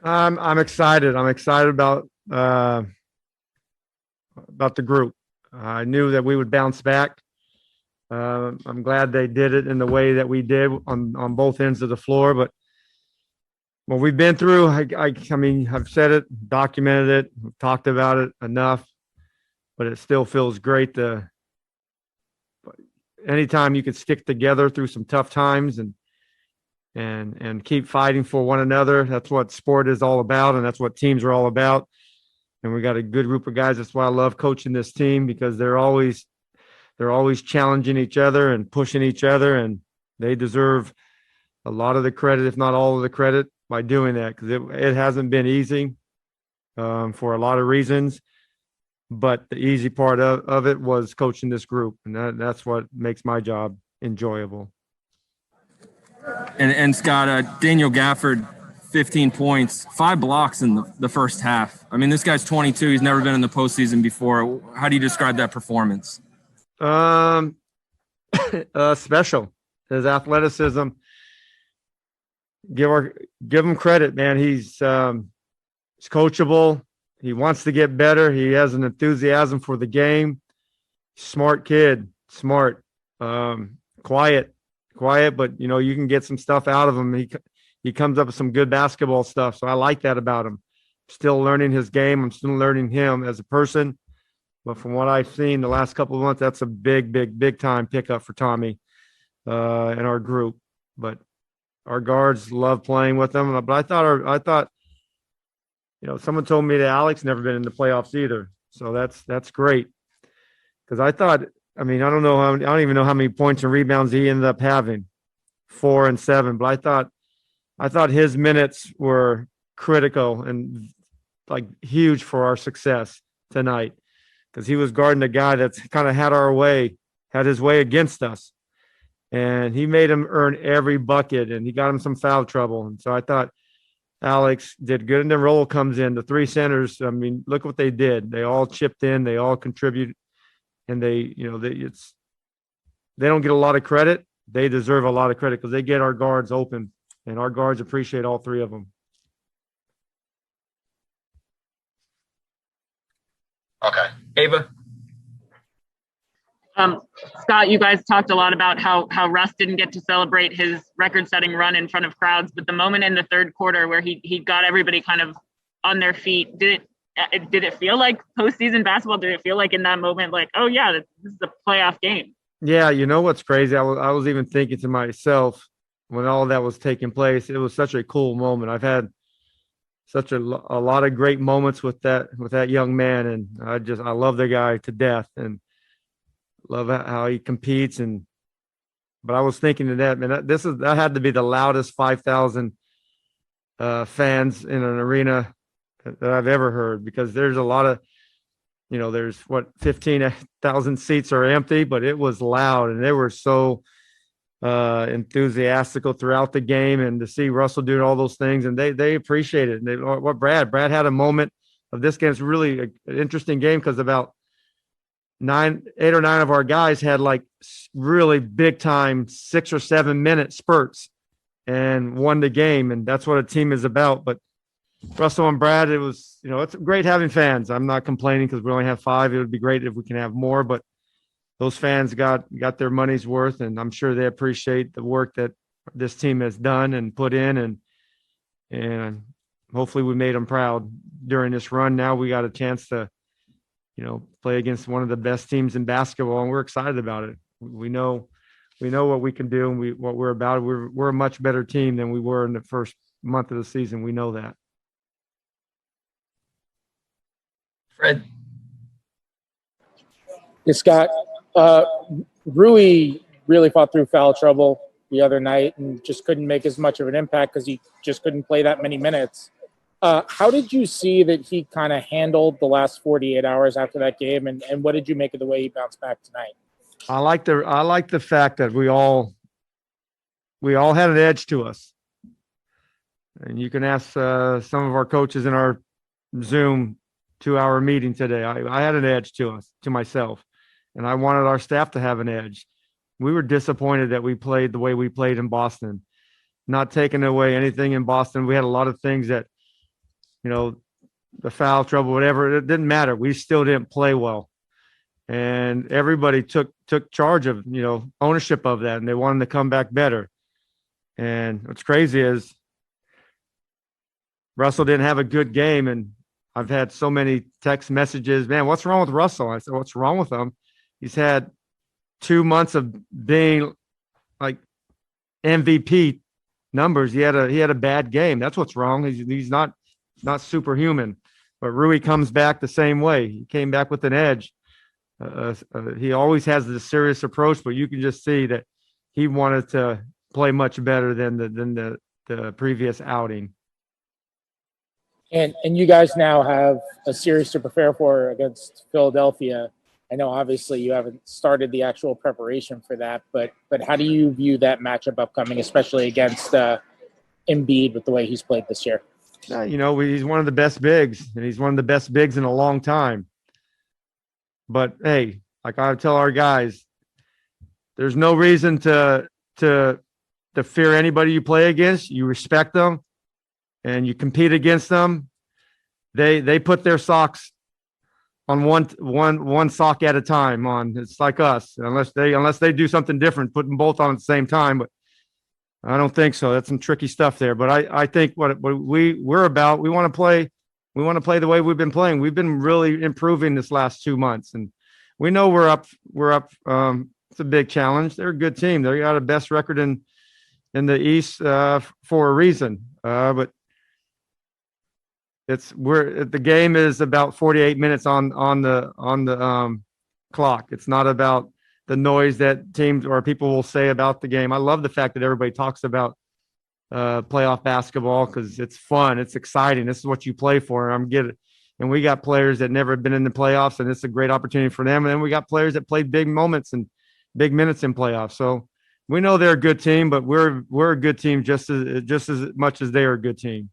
I'm excited. I'm excited about the group. I knew that we would bounce back. I'm glad they did it in the way that we did on both ends of the floor. But what we've been through, I mean, I've said it, documented it, talked about it enough, but it still feels great to anytime you can stick together through some tough times and keep fighting for one another. That's what sport is all about, and that's what teams are all about. And we got a good group of guys. That's why I love coaching this team, because they're always challenging each other and pushing each other, and they deserve a lot of the credit, if not all of the credit, by doing that, because it hasn't been easy for a lot of reasons. But the easy part of it was coaching this group, and that's what makes my job enjoyable. And Scott, Daniel Gafford, 15 points, 5 blocks in the first half. I mean, this guy's 22. He's never been in the postseason before. How do you describe that performance? Special. His athleticism. Give him credit, man. He's coachable. He wants to get better. He has an enthusiasm for the game. Smart kid, smart, quiet, but you can get some stuff out of him. He comes up with some good basketball stuff. So I like that about him. Still learning his game. I'm still learning him as a person. But from what I've seen the last couple of months, that's a big time pickup for Tommy and our group. But our guards love playing with them. But I thought, someone told me that Alex never been in the playoffs either. So that's great. Because I don't even know how many points and rebounds he ended up having, 4 and 7. But I thought his minutes were critical and like huge for our success tonight, because he was guarding a guy that's kind of had his way against us. And he made him earn every bucket, and he got him some foul trouble. And so I thought Alex did good. And then Roll comes in. The 3 centers, I mean, look what they did. They all chipped in. They all contribute. And they don't get a lot of credit. They deserve a lot of credit because they get our guards open, and our guards appreciate all 3 of them. Okay. Ava? Scott, you guys talked a lot about how Russ didn't get to celebrate his record-setting run in front of crowds, but the moment in the third quarter where he got everybody kind of on their feet, did it feel like postseason basketball? Did it feel like in that moment, like, oh yeah, this is a playoff game? Yeah, you know what's crazy? I was even thinking to myself when all that was taking place, it was such a cool moment. I've had such a lot of great moments with that young man, and I love the guy to death and love how he competes. But I was thinking of that, man, that had to be the loudest 5,000 fans in an arena that I've ever heard, because there's a lot of, there's 15,000 seats are empty, but it was loud, and they were so enthusiastical throughout the game, and to see Russell doing all those things, and they appreciate it. And Brad had a moment of this game. It's really an interesting game because about 8 or 9 of our guys had like really big time 6 or 7 minute spurts and won the game. And that's what a team is about. But Russell and Brad, it was, it's great having fans. I'm not complaining because we only have 5. It would be great if we can have more, but those fans got their money's worth, and I'm sure they appreciate the work that this team has done and put in, and hopefully we made them proud during this run. Now we got a chance to, play against one of the best teams in basketball, and we're excited about it. We know what we can do and what we're about. We're a much better team than we were in the first month of the season. We know that. Fred. Hey, Scott. Rui really fought through foul trouble the other night and just couldn't make as much of an impact because he just couldn't play that many minutes. How did you see that he kind of handled the last 48 hours after that game, and what did you make of the way he bounced back tonight? I like the fact that we all had an edge to us, and you can ask some of our coaches in our Zoom 2-hour meeting today. I had an edge to myself, and I wanted our staff to have an edge. We were disappointed that we played the way we played in Boston, not taking away anything in Boston. We had a lot of things that the foul trouble, whatever, it didn't matter. We still didn't play well. And everybody took charge of, ownership of that, and they wanted to come back better. And what's crazy is Russell didn't have a good game, and I've had so many text messages, man, what's wrong with Russell? I said, what's wrong with him? He's had 2 months of being like MVP numbers. He had a bad game. That's what's wrong. He's not superhuman. But Rui comes back the same way. He came back with an edge. He always has this serious approach, but you can just see that he wanted to play much better than the previous outing. And you guys now have a series to prepare for against Philadelphia. I know obviously you haven't started the actual preparation for that, but how do you view that matchup upcoming, especially against Embiid with the way he's played this year? He's one of the best bigs, and he's one of the best bigs in a long time. But hey, like I tell our guys, there's no reason to fear anybody you play against. You respect them, and you compete against them. They put their socks on one sock at a time on. It's like us, unless they do something different, put them both on at the same time. But I don't think so. That's some tricky stuff there. But I think what we're about, we want to play the way we've been playing. We've been really improving this last 2 months, and we know we're up. It's a big challenge. They're a good team. They got the best record in the East for a reason. But the game is about 48 minutes on the clock. It's not about the noise that teams or people will say about the game. I love the fact that everybody talks about playoff basketball because it's fun, it's exciting. This is what you play for. And we got players that never been in the playoffs, and it's a great opportunity for them. And then we got players that played big moments and big minutes in playoffs. So we know they're a good team, but we're a good team just as much as they are a good team.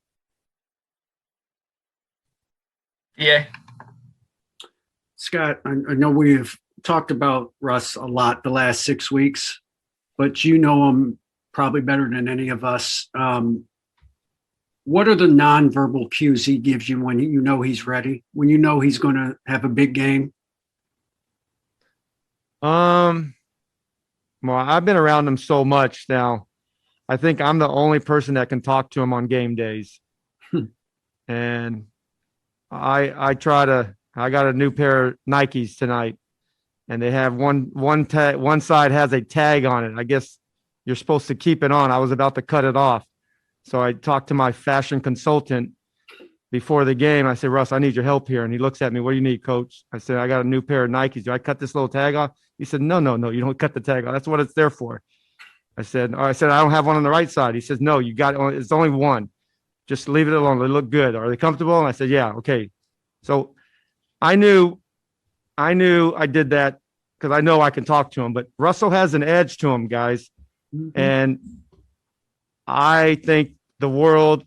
Yeah. Scott, I know we've talked about Russ a lot the last 6 weeks, but you know him probably better than any of us. What are the nonverbal cues he gives you when you know he's ready, when you know he's going to have a big game? Well, I've been around him so much now. I think I'm the only person that can talk to him on game days. And I got a new pair of Nikes tonight, and they have one side has a tag on it. I guess you're supposed to keep it on. I was about to cut it off. So I talked to my fashion consultant before the game. I said, Russ, I need your help here. And he looks at me, what do you need, coach? I said, I got a new pair of Nikes. Do I cut this little tag off? He said, no, you don't cut the tag off. That's what it's there for. I said, I don't have one on the right side. He says, no, you got it. It's only one. Just leave it alone. They look good. Are they comfortable? And I said, yeah, okay. So I knew I did that because I know I can talk to him, but Russell has an edge to him, guys. Mm-hmm. And I think the world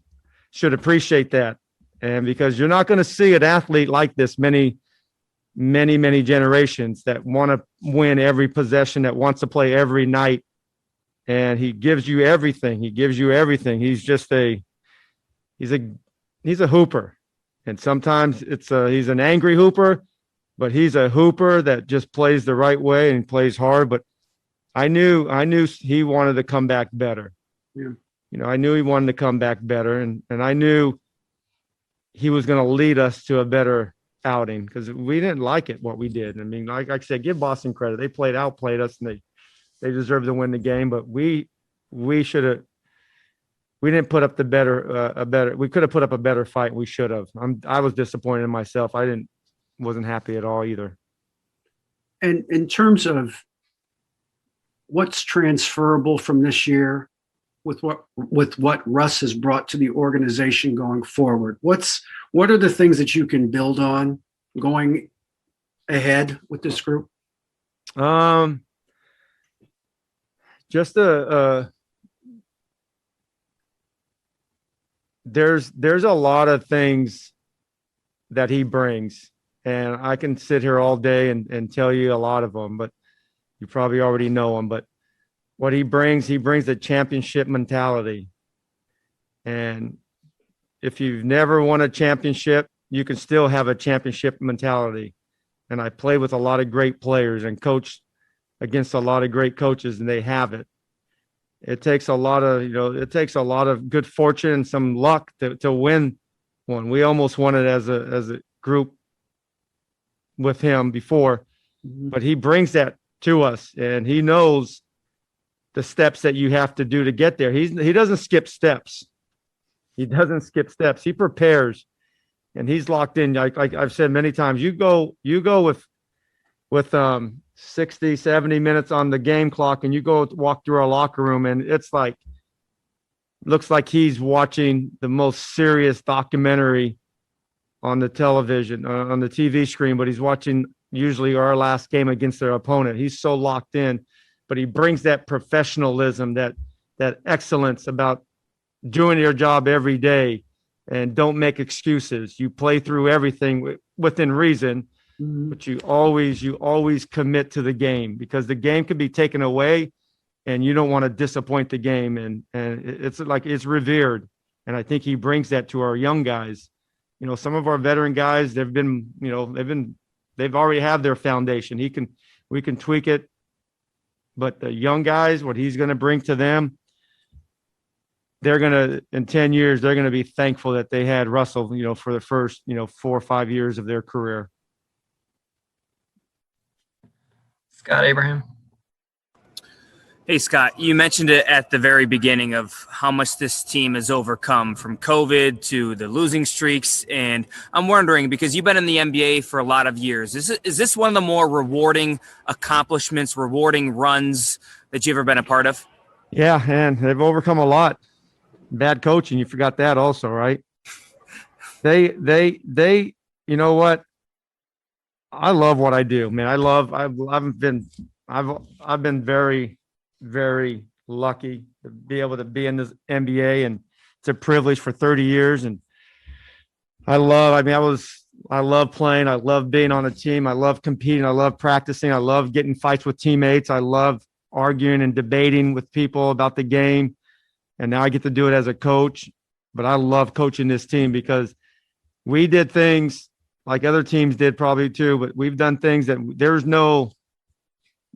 should appreciate that. And because you're not going to see an athlete like this many generations that want to win every possession, that wants to play every night. And he gives you everything. He's just he's a hooper. And sometimes he's an angry hooper, but he's a hooper that just plays the right way and plays hard. But I knew he wanted to come back better. Yeah. I knew he wanted to come back better, and I knew he was going to lead us to a better outing because we didn't like it, what we did. I mean, like I said, give Boston credit. They outplayed us, and they deserved to win the game, but we didn't put up we could have put up a better fight. We should have. I was disappointed in myself. Wasn't happy at all either. And in terms of what's transferable from this year with what Russ has brought to the organization going forward, what are the things that you can build on going ahead with this group? Just there's a lot of things that he brings, and I can sit here all day and tell you a lot of them, but you probably already know them. But what he brings a championship mentality, and if you've never won a championship, you can still have a championship mentality. And I play with a lot of great players and coach against a lot of great coaches, and they have it. It takes a lot of, it takes a lot of good fortune and some luck to win one. We almost won it as a group with him before, but he brings that to us, and he knows the steps that you have to do to get there. He doesn't skip steps. He doesn't skip steps. He prepares, and he's locked in. Like I've said many times, you go with 60, 70 minutes on the game clock, and you go walk through our locker room, and it's like, looks like he's watching the most serious documentary on the television, on the TV screen, but he's watching usually our last game against their opponent. He's so locked in, but he brings that professionalism, that excellence about doing your job every day, and don't make excuses. You play through everything within reason, but you always commit to the game, because the game could be taken away and you don't want to disappoint the game. And it's like, it's revered. And I think he brings that to our young guys. Some of our veteran guys, they've already have their foundation. We can tweak it, but the young guys, what he's going to bring to them, they're going to, in 10 years, they're going to be thankful that they had Russell, for the first, 4 or 5 years of their career. Scott Abraham. Hey, Scott, you mentioned it at the very beginning of how much this team has overcome, from COVID to the losing streaks. And I'm wondering, because you've been in the NBA for a lot of years, is this one of the more rewarding accomplishments, rewarding runs that you've ever been a part of? Yeah, and they've overcome a lot. Bad coaching, you forgot that also, right? They, you know what? I love what I do, man. I've been very, very lucky to be able to be in this NBA, and it's a privilege for 30 years. And I love playing. I love being on a team. I love competing. I love practicing. I love getting fights with teammates. I love arguing and debating with people about the game. And now I get to do it as a coach, but I love coaching this team, because we did things like other teams did probably too, but we've done things that there's no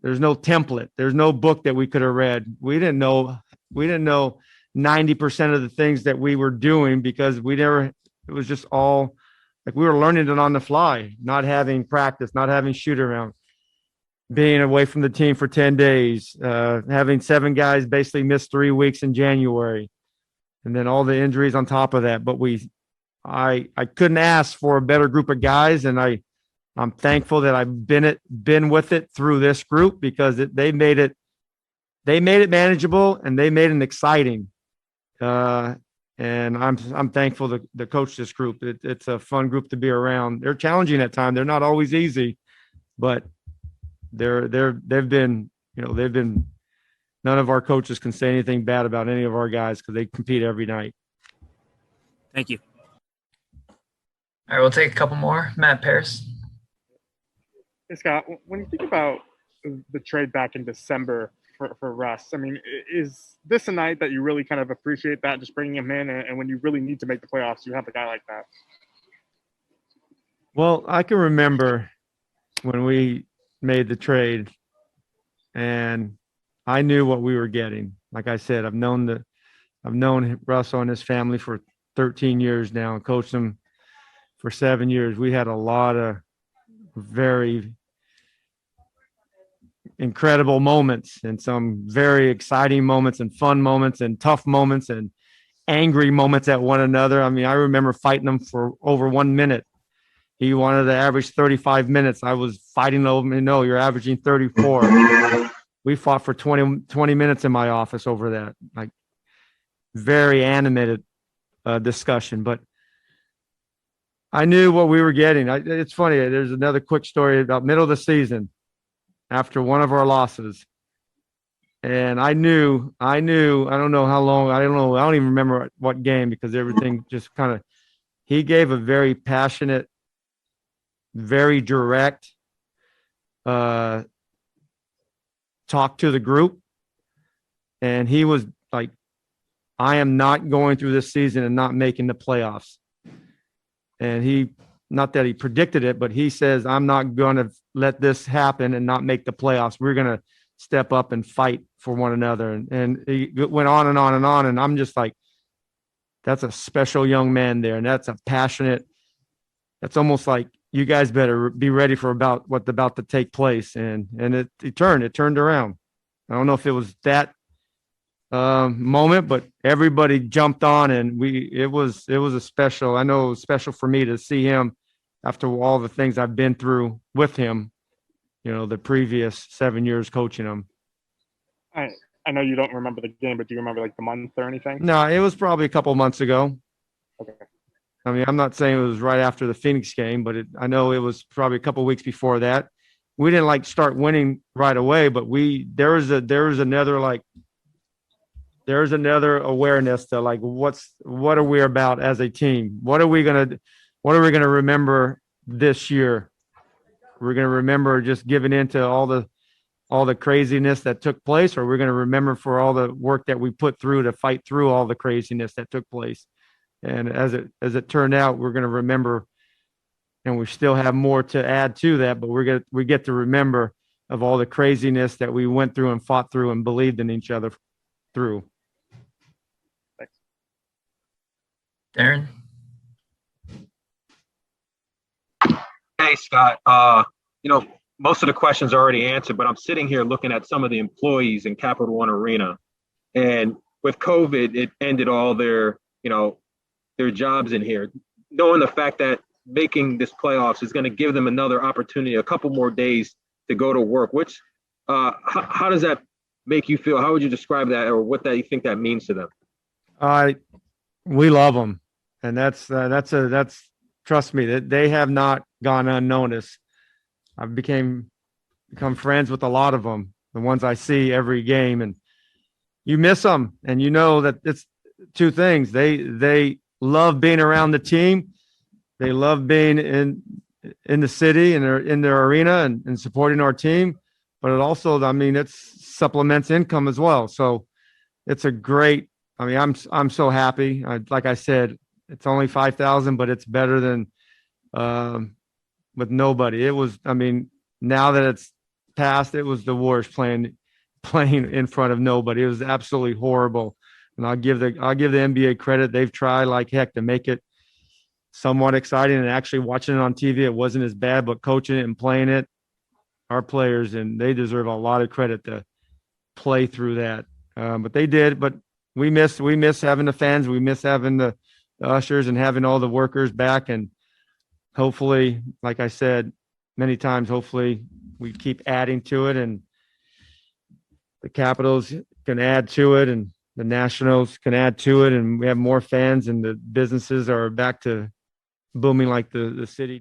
template. There's no book that we could have read. We didn't know 90% of the things that we were doing, because it was just all like we were learning it on the fly, not having practice, not having shoot around, being away from the team for 10 days, having 7 guys basically miss 3 weeks in January, and then all the injuries on top of that. But I couldn't ask for a better group of guys, and I'm thankful that I've been with it through this group, because they made it manageable, and they made it exciting. And I'm thankful to coach this group. It's a fun group to be around. They're challenging at times. They're not always easy, but they've been none of our coaches can say anything bad about any of our guys, because they compete every night. Thank you. All right, we'll take a couple more. Matt Paris. Hey, Scott, when you think about the trade back in December for Russ, I mean, is this a night that you really kind of appreciate that, just bringing him in, and when you really need to make the playoffs, you have a guy like that? Well, I can remember when we made the trade, and I knew what we were getting. Like I said, I've known Russell and his family for 13 years now, and coached them for 7 years. We had a lot of very incredible moments, and some very exciting moments, and fun moments, and tough moments, and angry moments at one another. I mean, I remember fighting him for over 1 minute. He wanted to average 35 minutes. I was fighting over him. No, you're averaging 34. We fought for 20 minutes in my office over that. Like, very animated discussion, but I knew what we were getting. It's funny. There's another quick story about middle of the season after one of our losses. And I don't know how long, I don't even remember what game, because everything just he gave a very passionate, very direct talk to the group. And he was like, I am not going through this season and not making the playoffs. And he, not that he predicted it, but he says, I'm not going to let this happen and not make the playoffs. We're going to step up and fight for one another. And he went on and on and on. And I'm just like, that's a special young man there. And that's a passionate, that's almost like, you guys better be ready for about what's about to take place. And it turned around. I don't know if it was that moment, but everybody jumped on, and it was a special. I know it was special for me to see him after all the things I've been through with him, the previous 7 years coaching him. I know you don't remember the game, but do you remember like the month or anything? No, it was probably a couple months ago. Okay. I mean, I'm not saying it was right after the Phoenix game, but I know it was probably a couple weeks before that. We didn't start winning right away, but there was another awareness to what are we about as a team? What are we gonna remember this year? We're gonna remember just giving into all the craziness that took place, or we're gonna remember for all the work that we put through to fight through all the craziness that took place. And as it turned out, we're going to remember, and we still have more to add to that, but we get to remember of all the craziness that we went through and fought through and believed in each other through. Thanks. Darren? Hey, Scott. Most of the questions are already answered, but I'm sitting here looking at some of the employees in Capital One Arena, and with COVID, it ended all their jobs in here. Knowing the fact that making this playoffs is going to give them another opportunity, a couple more days to go to work. How does that make you feel? How would you describe that, or what that you think that means to them? We love them, and that's trust me, that they have not gone unnoticed. I've become friends with a lot of them, the ones I see every game, and you miss them, and that it's two things. They love being around the team. They love being in the city and in their arena and supporting our team. But it also, it supplements income as well. So it's a great. I'm so happy. Like I said, it's only 5,000, but it's better than with nobody. It was. Now that it's passed, it was the worst playing in front of nobody. It was absolutely horrible. And I'll give the NBA credit. They've tried like heck to make it somewhat exciting, and actually watching it on TV, it wasn't as bad, but coaching it and playing it, our players, and they deserve a lot of credit to play through that. But they did, but we miss having the fans. We miss having the ushers and having all the workers back. And hopefully, like I said many times, hopefully we keep adding to it, and the Capitals can add to it, and the Nationals can add to it, and we have more fans, and the businesses are back to booming like the city.